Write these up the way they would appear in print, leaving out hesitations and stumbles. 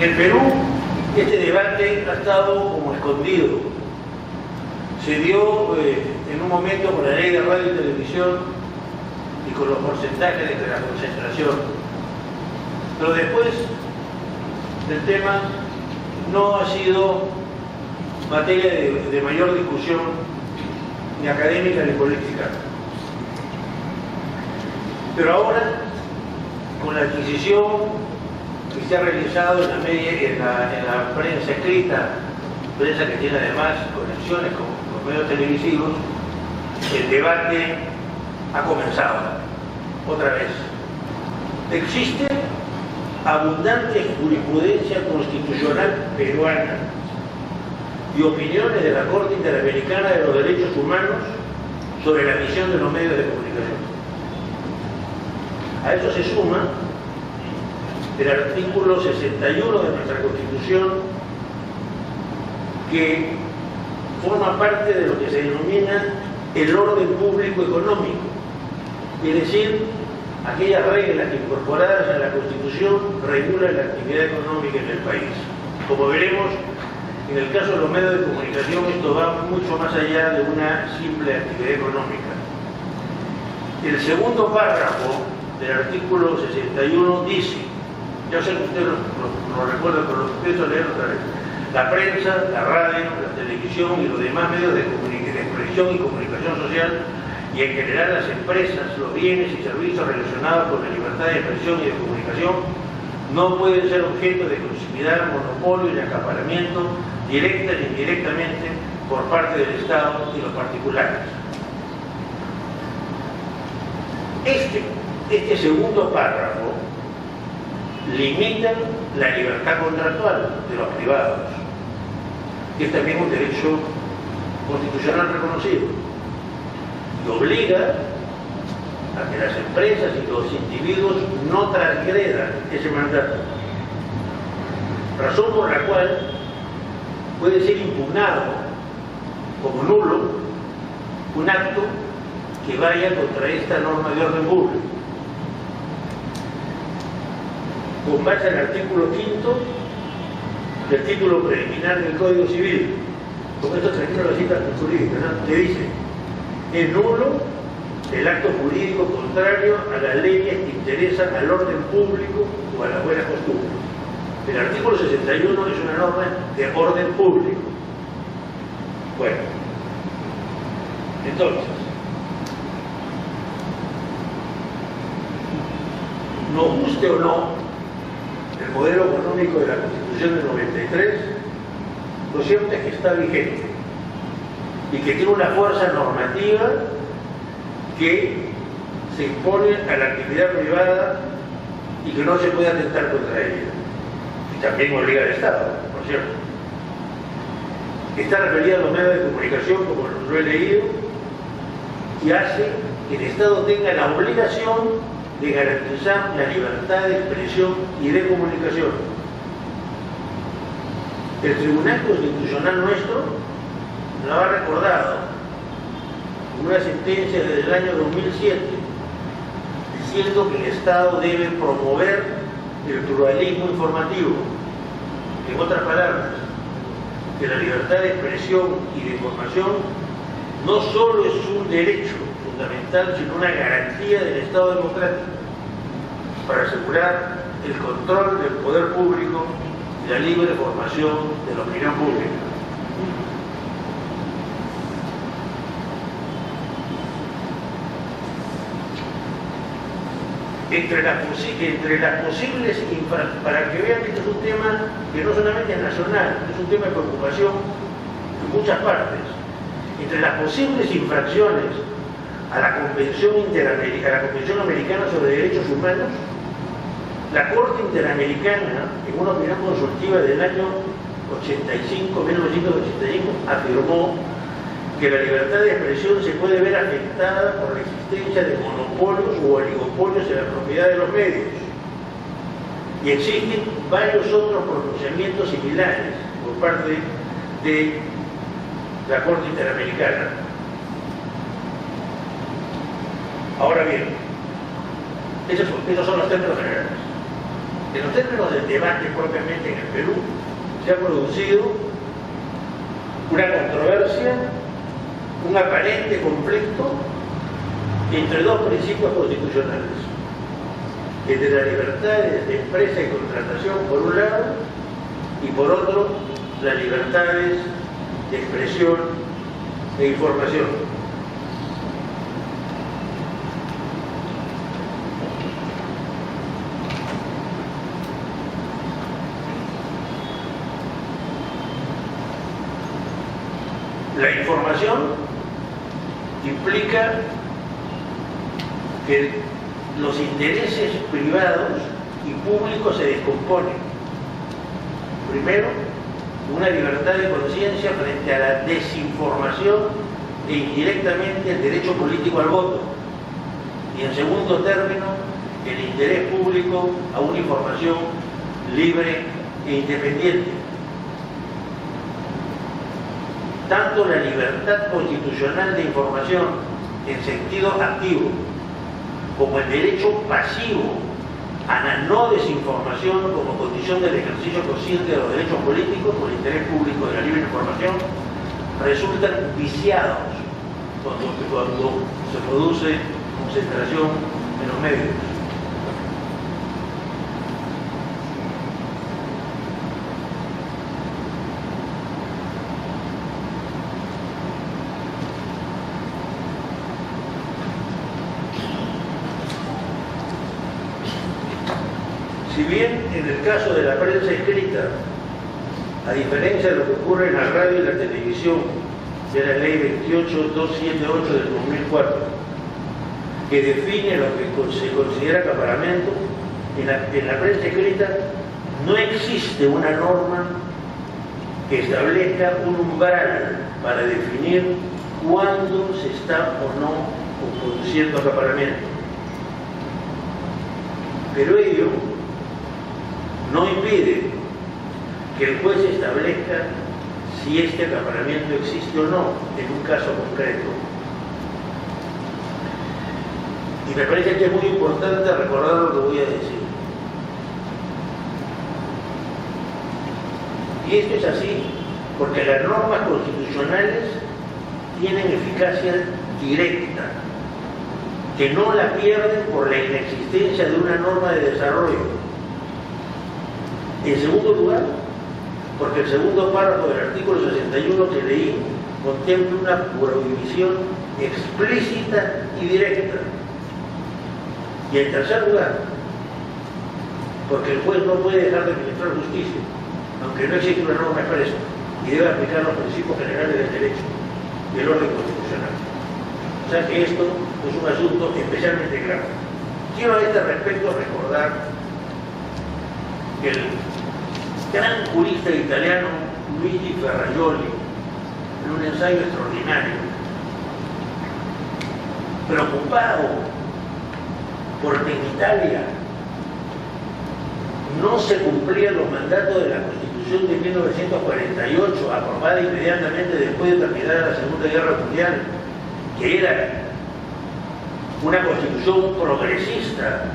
el Perú, este debate ha estado como escondido. Se dio en un momento con la ley de radio y televisión y con los porcentajes de la concentración. Pero después el tema no ha sido materia de mayor discusión, ni académica ni política. Pero ahora, con la adquisición que se ha realizado en la prensa escrita, prensa que tiene además conexiones con medios televisivos, el debate ha comenzado otra vez. Existe abundante jurisprudencia constitucional peruana y opiniones de la Corte Interamericana de los Derechos Humanos sobre la misión de los medios de comunicación. A eso se suma el artículo 61 de nuestra Constitución, que forma parte de lo que se denomina el orden público económico, es decir, aquellas reglas que incorporadas a la Constitución regulan la actividad económica en el país. Como veremos, en el caso de los medios de comunicación esto va mucho más allá de una simple actividad económica. El segundo párrafo del artículo 61 dice, yo sé que ustedes lo recuerdan, pero lo empiezo a leer otra vez: la prensa, la radio, la televisión y los demás medios de expresión y comunicación social, y en general las empresas, los bienes y servicios relacionados con la libertad de expresión y de comunicación, no pueden ser objeto de exclusividad, monopolio y acaparamiento, directa ni indirectamente, por parte del Estado y los particulares. Este segundo párrafo limita la libertad contractual de los privados, que es también un derecho constitucional reconocido, y obliga a que las empresas y los individuos no transgredan ese mandato, razón por la cual puede ser impugnado como nulo un acto que vaya contra esta norma de orden público. Con base al artículo 5 del título preliminar del Código Civil, con esto termino la cita jurídica, ¿no? Que dice: es nulo el acto jurídico contrario a las leyes que interesan al orden público o a las buenas costumbres. El artículo 61 es una norma de orden público. Bueno, entonces, nos guste o no el modelo económico de la Constitución del 93, lo cierto es que está vigente y que tiene una fuerza normativa que se impone a la actividad privada y que no se puede atentar contra ella. Y también obliga al Estado, por cierto. Está referida a los medios de comunicación, como lo he leído, y hace que el Estado tenga la obligación de garantizar la libertad de expresión y de comunicación. El Tribunal Constitucional nuestro lo ha recordado en una sentencia desde el año 2007, diciendo que el Estado debe promover el pluralismo informativo. En otras palabras, que la libertad de expresión y de información no solo es un derecho fundamental, sino una garantía del Estado democrático para asegurar el control del poder público y la libre formación de la opinión pública. Entre las posibles para que vean que este es un tema que no solamente es nacional, es un tema de preocupación en muchas partes. Entre las posibles infracciones a la Convención Americana sobre Derechos Humanos, la Corte Interamericana, en una opinión consultiva del año 1985, afirmó que la libertad de expresión se puede ver afectada por la existencia de monopolios o oligopolios en la propiedad de los medios. Y existen varios otros pronunciamientos similares por parte de la Corte Interamericana. Ahora bien, esos son los términos generales. En los términos del debate propiamente en el Perú, se ha producido una controversia, un aparente conflicto entre dos principios constitucionales: el de las libertades de empresa y contratación por un lado, y por otro, las libertades de expresión e información. La información implica que los intereses privados y públicos se descomponen. Primero, una libertad de conciencia frente a la desinformación e indirectamente el derecho político al voto. Y en segundo término, el interés público a una información libre e independiente. Tanto la libertad constitucional de información en sentido activo como el derecho pasivo a la no desinformación como condición del ejercicio consciente de los derechos políticos por interés público de la libre información resultan viciados cuando se produce concentración en los medios. Si bien en el caso de la prensa escrita, a diferencia de lo que ocurre en la radio y la televisión, de la ley 28278 del 2004, que define lo que se considera acaparamiento, en la prensa escrita no existe una norma que establezca un umbral para definir cuándo se está o no produciendo acaparamiento. Pero ello no impide que el juez establezca si este acaparamiento existe o no en un caso concreto. Y me parece que es muy importante recordar lo que voy a decir. Y esto es así porque las normas constitucionales tienen eficacia directa, que no la pierden por la inexistencia de una norma de desarrollo. En segundo lugar, porque el segundo párrafo del artículo 61 que leí contempla una prohibición explícita y directa. Y en tercer lugar, porque el juez no puede dejar de administrar justicia, aunque no existe una norma expresa, y debe aplicar los principios generales del derecho y el orden constitucional. O sea que esto es un asunto especialmente grave. Quiero a este respecto recordar que el gran jurista italiano Luigi Ferrajoli, en un ensayo extraordinario, preocupado porque en Italia no se cumplían los mandatos de la Constitución de 1948, aprobada inmediatamente después de terminar la Segunda Guerra Mundial, que era una constitución progresista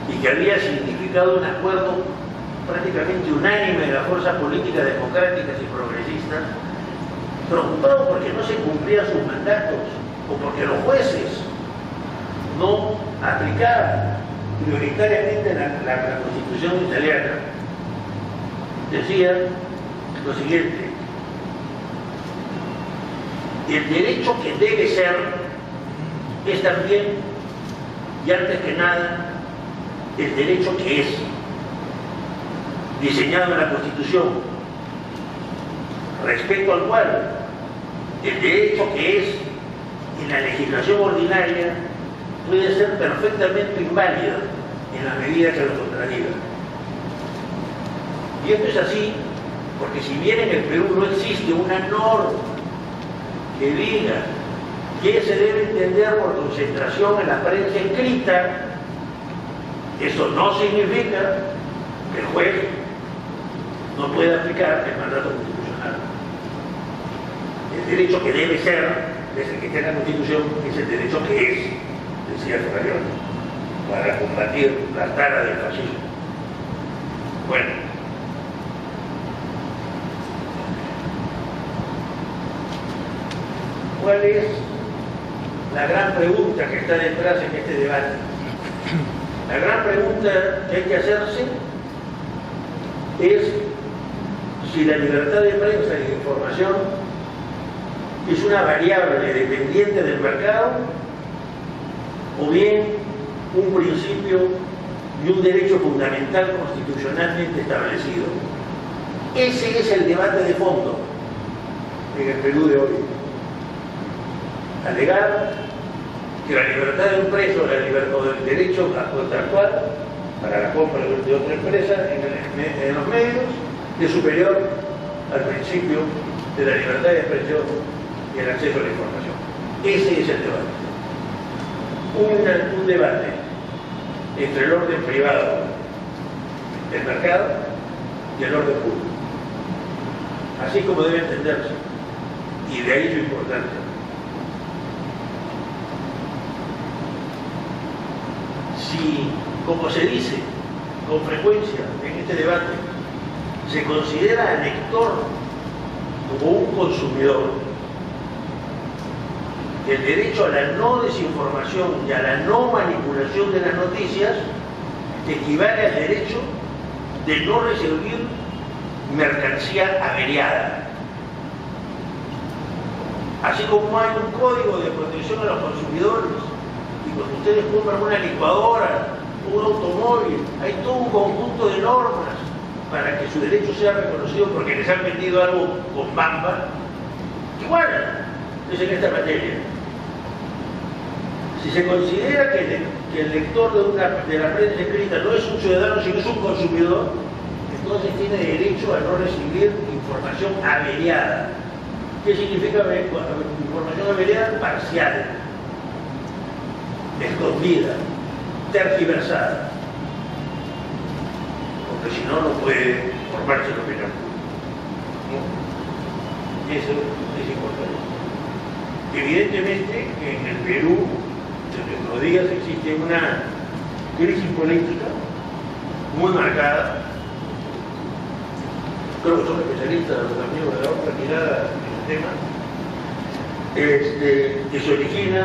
y que había significado un acuerdo prácticamente unánime de las fuerzas políticas democráticas y progresistas, preocupado porque no se cumplían sus mandatos o porque los jueces no aplicaban prioritariamente la Constitución italiana. Decía lo siguiente: el derecho que debe ser es también, y antes que nada, el derecho que es, diseñado en la Constitución, respecto al cual el derecho que es en la legislación ordinaria puede ser perfectamente inválido en la medida que lo contradiga. Y esto es así porque si bien en el Perú no existe una norma que diga qué se debe entender por concentración en la prensa escrita, eso no significa que el juez no puede aplicar el mandato constitucional. El derecho que debe ser, es el que está en la Constitución, es el derecho que es, decía Ferrajoli, para combatir la tara del fascismo. Bueno, ¿cuál es la gran pregunta que está detrás en este debate? La gran pregunta que hay que hacerse es si la libertad de prensa y de información es una variable dependiente del mercado o bien un principio y un derecho fundamental constitucionalmente establecido. Ese es el debate de fondo en el Perú de hoy. Alegar que la libertad de un preso o del derecho a contractual para la compra de otra empresa en los medios es superior al principio de la libertad de expresión y el acceso a la información. Ese es el debate. Un debate entre el orden privado del mercado y el orden público. Así como debe entenderse. Y de ahí su importancia. Si, como se dice con frecuencia en este debate, se considera al lector como un consumidor, el derecho a la no desinformación y a la no manipulación de las noticias equivale al derecho de no recibir mercancía averiada. Así como hay un código de protección a los consumidores, y cuando ustedes compran una licuadora, un automóvil, hay todo un conjunto de normas para que su derecho sea reconocido porque les han vendido algo con bamba, igual es en esta materia. Si se considera que el lector de la prensa escrita no es un ciudadano, sino es un consumidor, entonces tiene derecho a no recibir información averiada. ¿Qué significa información averiada? Parcial, escondida, tergiversada. Porque si no, no puede formarse la opinión pública. Eso es importante. Evidentemente, en el Perú, en nuestros días, existe una crisis política muy marcada. Creo que son especialistas, los amigos de la otra mirada en el tema, que se origina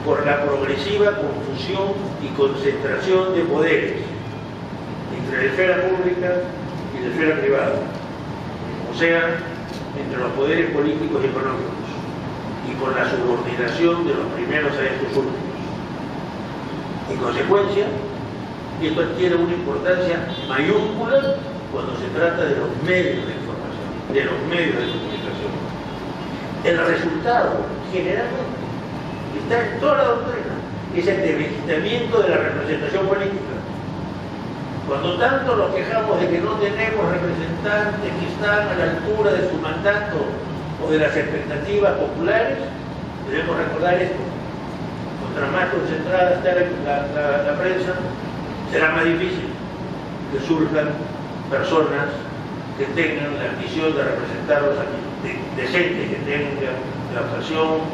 por la progresiva confusión y concentración de poderes entre la esfera pública y la esfera privada, o sea, entre los poderes políticos y económicos, y por la subordinación de los primeros a estos últimos. En consecuencia, esto adquiere una importancia mayúscula cuando se trata de los medios de información, de los medios de comunicación. El resultado, generalmente, está en toda la doctrina, es el debilitamiento de la representación política. Cuando tanto nos quejamos de que no tenemos representantes que están a la altura de su mandato o de las expectativas populares, debemos recordar esto. Contra más concentrada está la prensa, será más difícil que surjan personas que tengan la ambición de representarlos aquí, decentes, que tengan la ocasión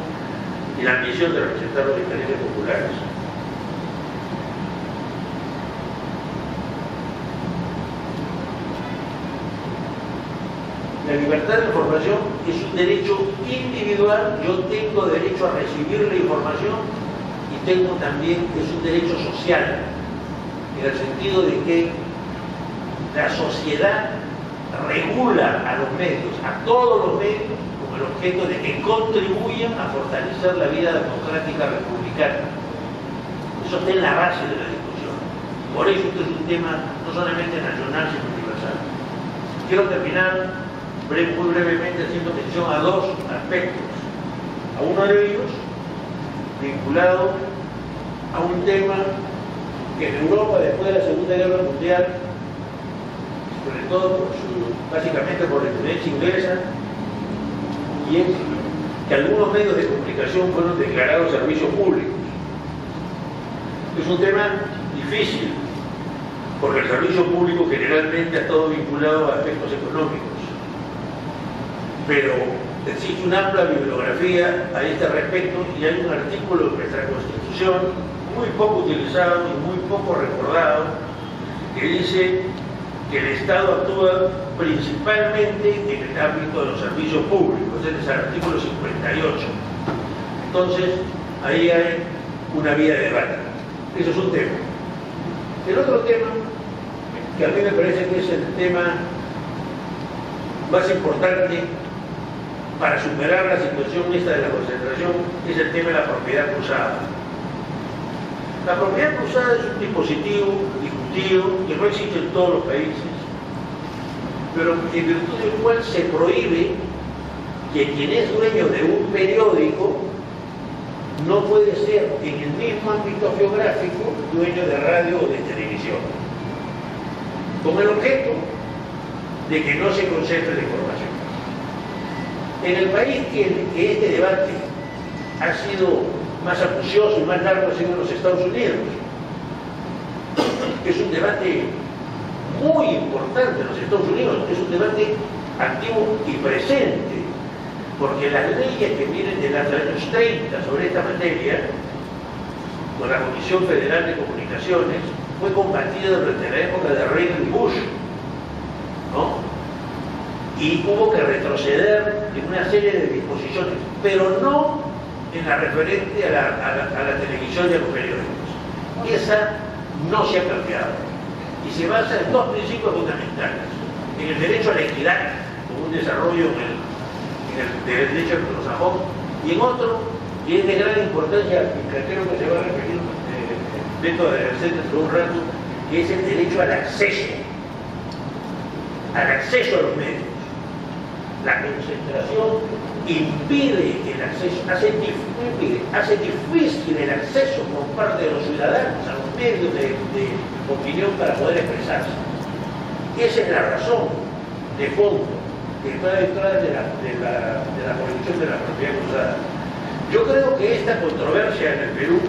y la ambición de representar los intereses populares. La libertad de información es un derecho individual. Yo tengo derecho a recibir la información y tengo también, es un derecho social, en el sentido de que la sociedad regula a los medios, a todos los medios, con el objeto de que contribuyan a fortalecer la vida democrática republicana. Eso está en la base de la discusión. Por eso esto es un tema no solamente nacional, sino universal. Quiero terminar muy brevemente haciendo mención a dos aspectos. A uno de ellos, vinculado a un tema que en Europa, después de la Segunda Guerra Mundial, sobre todo básicamente por la influencia inglesa, y es que algunos medios de comunicación fueron declarados servicios públicos. Es un tema difícil, porque el servicio público generalmente ha estado vinculado a aspectos económicos. Pero existe una amplia bibliografía a este respecto y hay un artículo de nuestra Constitución muy poco utilizado y muy poco recordado que dice que el Estado actúa principalmente en el ámbito de los servicios públicos, ese es el artículo 58. Entonces, ahí hay una vía de debate. Eso es un tema. El otro tema, que a mí me parece que es el tema más importante para superar la situación esta de la concentración, es el tema de la propiedad cruzada. La propiedad cruzada es un dispositivo discutido que no existe en todos los países, pero en virtud del cual se prohíbe que quien es dueño de un periódico no puede ser en el mismo ámbito geográfico dueño de radio o de televisión, con el objeto de que no se concentre la información. En el país que este debate ha sido más acucioso y más largo ha sido en los Estados Unidos. Es un debate muy importante en los Estados Unidos, es un debate activo y presente, porque las leyes que vienen de los años 30 sobre esta materia, con la Comisión Federal de Comunicaciones, fue combatida durante la época de Reagan y Bush, ¿no? Y hubo que retroceder en una serie de disposiciones, pero no en la referente a la televisión y a los periódicos. Esa no se ha cambiado y se basa en dos principios fundamentales: en el derecho a la equidad, como un desarrollo en el derecho anglosajón, y en otro, que es de gran importancia, y creo que se va a referir dentro de la dentro de un rato, que es el derecho al acceso a los medios. La concentración impide el acceso, hace difícil el acceso por parte de los ciudadanos a los medios de opinión para poder expresarse. Esa es la razón de fondo que está detrás de la prohibición de la propiedad cruzada. Yo creo que esta controversia en el Perú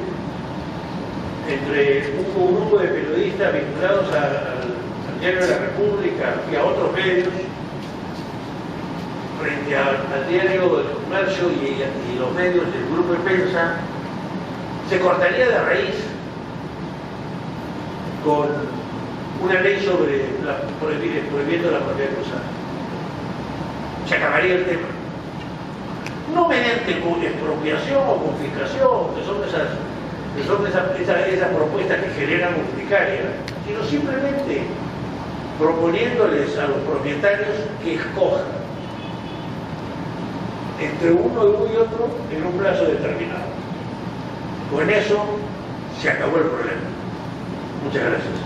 entre un grupo de periodistas vinculados al Diario de la República y a otros medios, frente al Diario del Comercio y los medios del Grupo de Prensa, se cortaría de raíz con una ley sobre prohibiendo la propiedad cruzada. Se acabaría el tema. No mediante expropiación o confiscación, que son esas propuestas que generan urticaria, sino simplemente proponiéndoles a los propietarios que escojan entre uno y otro en un plazo determinado. Con eso se acabó el problema. Muchas gracias.